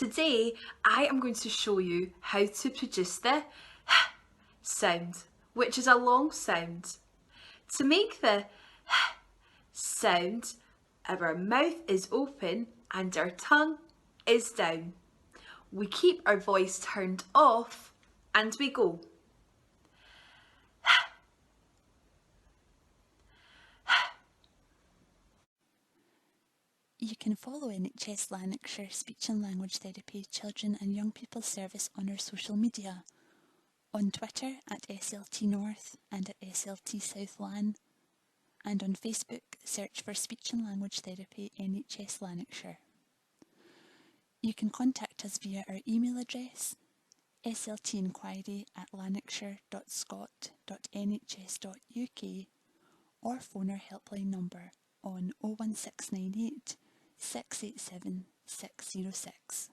Today I am going to show you how to produce the sound, which is a long sound. To make the sound, our mouth is open and our tongue is down. We keep our voice turned off and we go. You can follow NHS Lanarkshire Speech and Language Therapy Children and Young People Service on our social media, on Twitter at SLT North and at SLT South Lan, and on Facebook search for Speech and Language Therapy NHS Lanarkshire. You can contact us via our email address sltinquiry@lanarkshire.scot.nhs.uk or phone our helpline number on 01698 687 606.